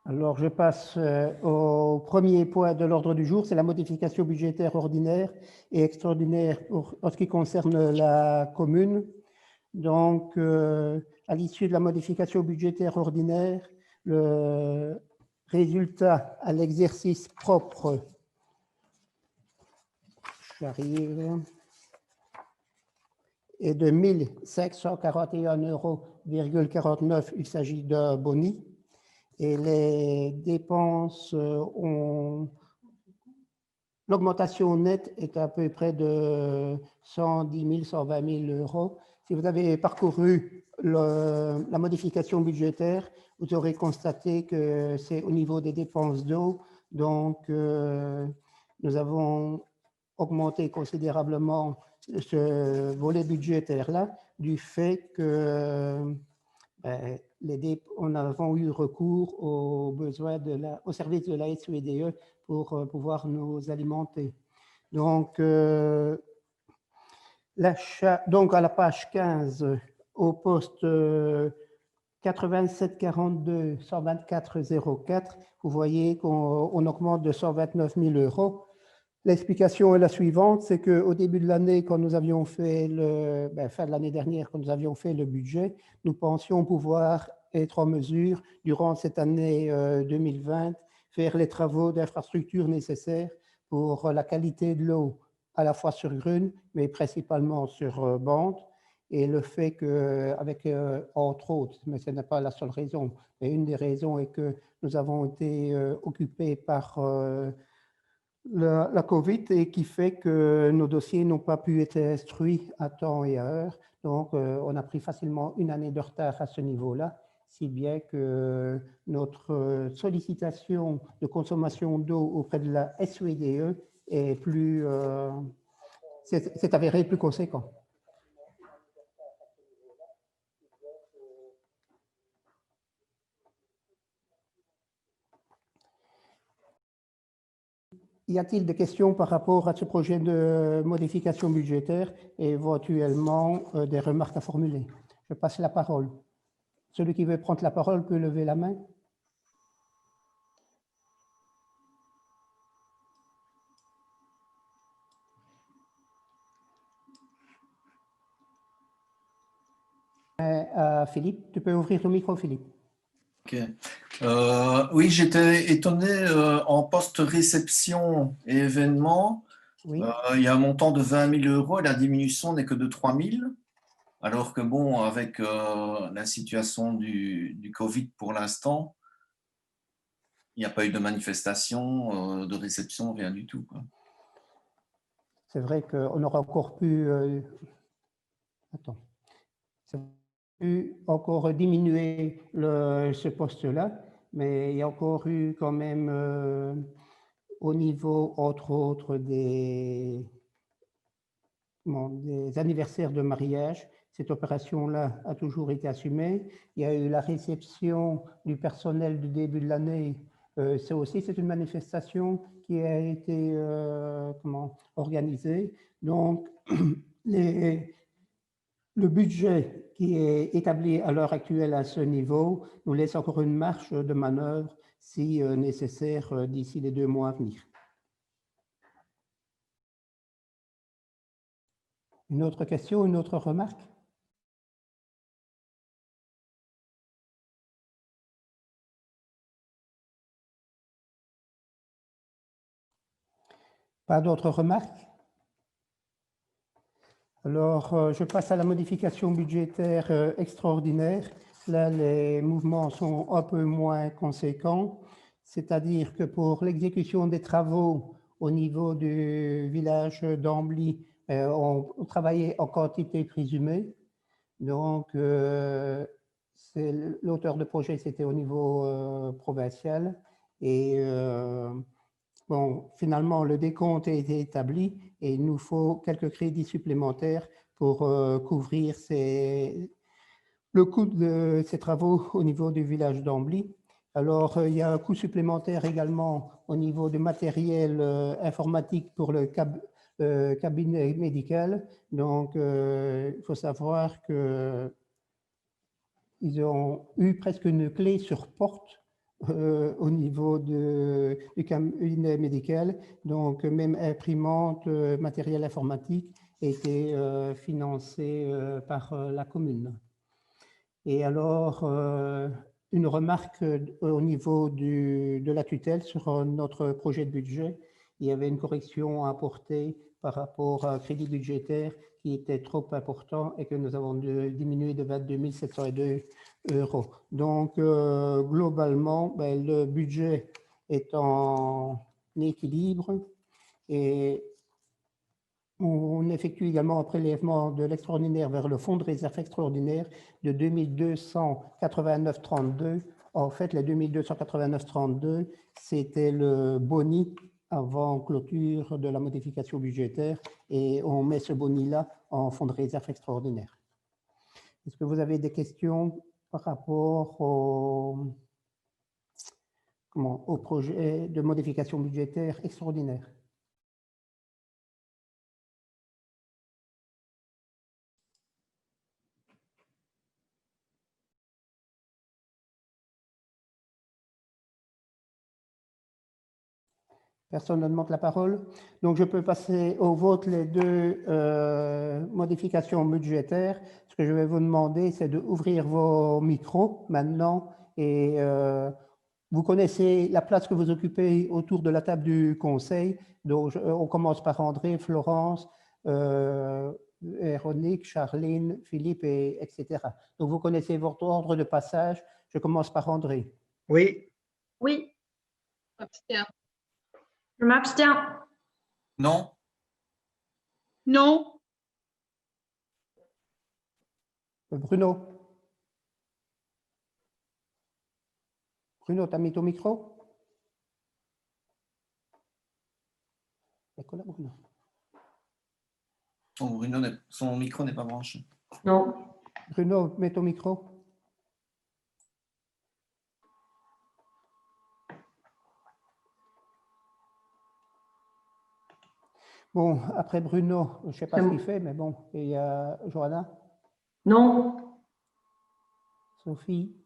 Alors, je passe au premier point de l'ordre du jour, c'est la modification budgétaire ordinaire et extraordinaire en ce qui concerne la commune. Donc, à l'issue de la modification budgétaire ordinaire, le résultat à l'exercice propre, j'arrive, est de 1 541,49 €. Il s'agit de boni. Et les dépenses l'augmentation nette est à peu près de 110 000, 120 000 €. Si vous avez parcouru la modification budgétaire, vous aurez constaté que c'est au niveau des dépenses d'eau. Donc, nous avons augmenté considérablement ce volet budgétaire-là du fait que on a eu recours aux besoins au service de la SUEDE pour pouvoir nous alimenter. Donc, donc à la page 15, au poste 87 42 124 04, vous voyez qu'on augmente de 129 000 €. L'explication est la suivante, c'est qu'au début de l'année, quand nous avions fait fin de l'année dernière, quand nous avions fait le budget, nous pensions pouvoir être en mesure, durant cette année 2020, faire les travaux d'infrastructure nécessaires pour la qualité de l'eau, à la fois sur Grune, mais principalement sur Bande. Et le fait qu'avec, entre autres, mais ce n'est pas la seule raison, mais une des raisons est que nous avons été occupés par la COVID et qui fait que nos dossiers n'ont pas pu être instruits à temps et à heure. Donc, on a pris facilement une année de retard à ce niveau-là, si bien que notre sollicitation de consommation d'eau auprès de la SUEDE est s'est avéré plus conséquent. Y a-t-il des questions par rapport à ce projet de modification budgétaire et éventuellement des remarques à formuler? Je passe la parole. Celui qui veut prendre la parole peut lever la main. Philippe, tu peux ouvrir le micro, Philippe. Ok. Oui, j'étais étonné en post-réception et événements. Oui. Il y a un montant de 20 000 € et la diminution n'est que de 3 000. Alors que bon, avec la situation du Covid pour l'instant, il n'y a pas eu de manifestation, de réception, rien du tout, quoi. C'est vrai qu'on aurait encore pu, encore diminuer ce poste-là, mais il y a encore eu quand même au niveau, entre autres, des anniversaires de mariage. Cette opération-là a toujours été assumée. Il y a eu la réception du personnel du début de l'année. C'est une manifestation qui a été organisée. Donc, le budget qui est établi à l'heure actuelle à ce niveau nous laisse encore une marge de manœuvre si nécessaire d'ici les 2 mois à venir. Une autre question, une autre remarque? Pas d'autres remarques? Alors, je passe à la modification budgétaire extraordinaire. Là, les mouvements sont un peu moins conséquents, c'est-à-dire que pour l'exécution des travaux au niveau du village d'Ambly, on travaillait en quantité présumée. Donc, l'auteur de projet, c'était au niveau provincial. Et bon, finalement, le décompte a été établi et il nous faut quelques crédits supplémentaires pour couvrir le coût de ces travaux au niveau du village d'Ambly. Alors, il y a un coût supplémentaire également au niveau du matériel informatique pour le cabinet médical. Donc, il faut savoir qu'ils ont eu presque une clé sur porte au niveau du cabinet médical. Donc, même imprimante, matériel informatique était financé par la commune. Et alors, une remarque au niveau de la tutelle sur notre projet de budget, il y avait une correction à apporter par rapport à un crédit budgétaire qui était trop important et que nous avons diminué de 22 702 euros. Donc, globalement, ben, le budget est en équilibre et on effectue également un prélèvement de l'extraordinaire vers le fonds de réserve extraordinaire de 2289,32. En fait, les 2289,32, c'était le boni avant clôture de la modification budgétaire et on met ce boni-là en fonds de réserve extraordinaire. Est-ce que vous avez des questions par rapport au projet de modification budgétaire extraordinaire? Personne ne demande la parole. Donc, je peux passer au vote les deux modifications budgétaires. Ce que je vais vous demander, c'est d'ouvrir vos micros maintenant. Et vous connaissez la place que vous occupez autour de la table du conseil. Donc, on commence par André, Florence, Véronique, Charline, Philippe, etc. Donc, vous connaissez votre ordre de passage. Je commence par André. Oui. Oui. Abstiens. Je m'abstiens. Non. Non. Bruno. Bruno, tu as mis ton micro? Bruno. Son micro n'est pas branché. Non. Bruno, mets ton micro. Bon, après Bruno, je ne sais pas ce qu'il fait, mais bon, il y a Johanna. Non. Sophie.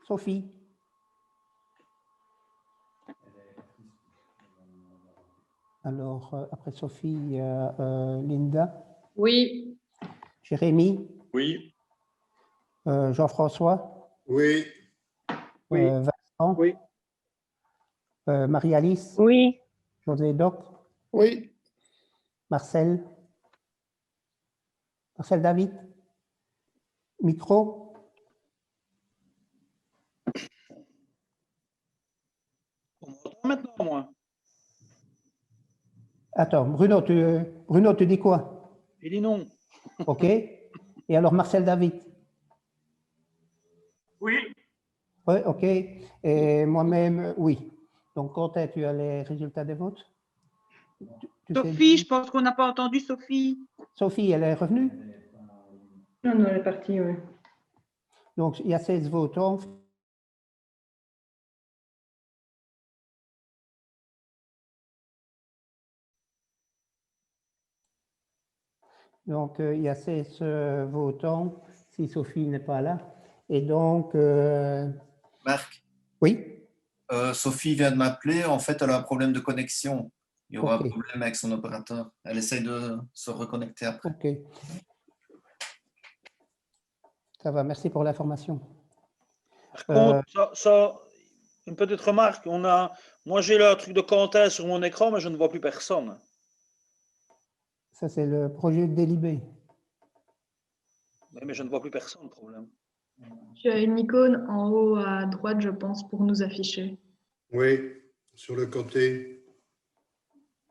Sophie. Alors, après Sophie, il y a Linda. Oui. Jérémy. Oui. Jean-François. Oui. Vincent. Oui. Marie-Alice. Oui. José Doc. Oui. Marcel. Marcel David. Micro. On m'entend maintenant, moi. Attends, Bruno, tu dis quoi? Il dit non. OK. Et alors, Marcel David? Oui. Oui, OK. Et moi-même, oui. Donc, Quentin, tu as les résultats des votes? Sophie, je pense qu'on n'a pas entendu Sophie. Sophie, elle est revenue? Non, non, elle est partie, oui. Donc, il y a 16 votants. Donc, il y a 16 votants, si Sophie n'est pas là. Et donc… Marc, Oui? Sophie vient de m'appeler. En fait, elle a un problème de connexion. Il y aura Ok. un problème avec son opérateur. Elle essaye de se reconnecter après. OK. Ça va, merci pour l'information. Par contre, une petite remarque. Moi, j'ai le truc de Quentin sur mon écran, mais je ne vois plus personne. Ça, c'est le projet de délibé. Oui, mais je ne vois plus personne, le problème. Tu as une icône en haut à droite, je pense, pour nous afficher. Oui, sur le côté.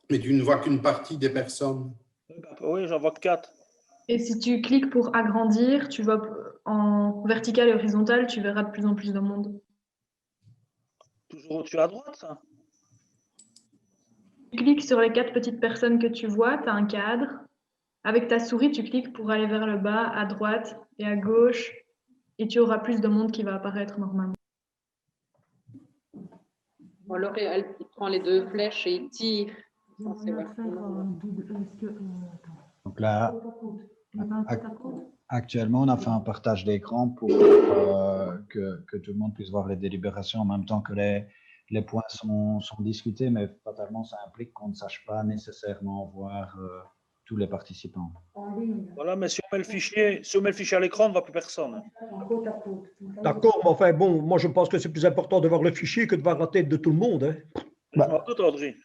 Mais tu ne vois qu'une partie des personnes. Oui, j'en vois que 4. Et si tu cliques pour agrandir, tu vas en vertical et horizontal, tu verras de plus en plus de monde. Toujours au-dessus à droite, ça. Tu cliques sur les 4 petites personnes que tu vois, tu as un cadre. Avec ta souris, tu cliques pour aller vers le bas, à droite et à gauche, et tu auras plus de monde qui va apparaître normalement. Ou alors elle prend les deux flèches et il tire. Donc là, Actuellement, on a fait un partage d'écran pour que tout le monde puisse voir les délibérations en même temps que les points sont discutés, mais fatalement, ça implique qu'on ne sache pas nécessairement voir tous les participants. Voilà, mais si on met le fichier à l'écran, on ne voit plus personne. D'accord, mais enfin, bon, moi, je pense que c'est plus important de voir le fichier que de voir la tête de tout le monde. Hein. Je m'en doute, Audrey.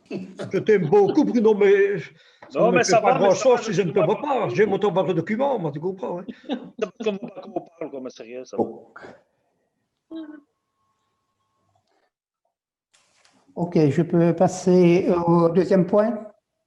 Je t'aime beaucoup, Bruno, mais ça Non, ne me mais fait ça pas va, mais ça grand-chose va, si je ne te vois pas. J'aime autant voir le document, moi, tu comprends. Hein. C'est parce qu'on ne voit pas comment on parle, quoi, mais c'est rien, ça va. OK, je peux passer au deuxième point.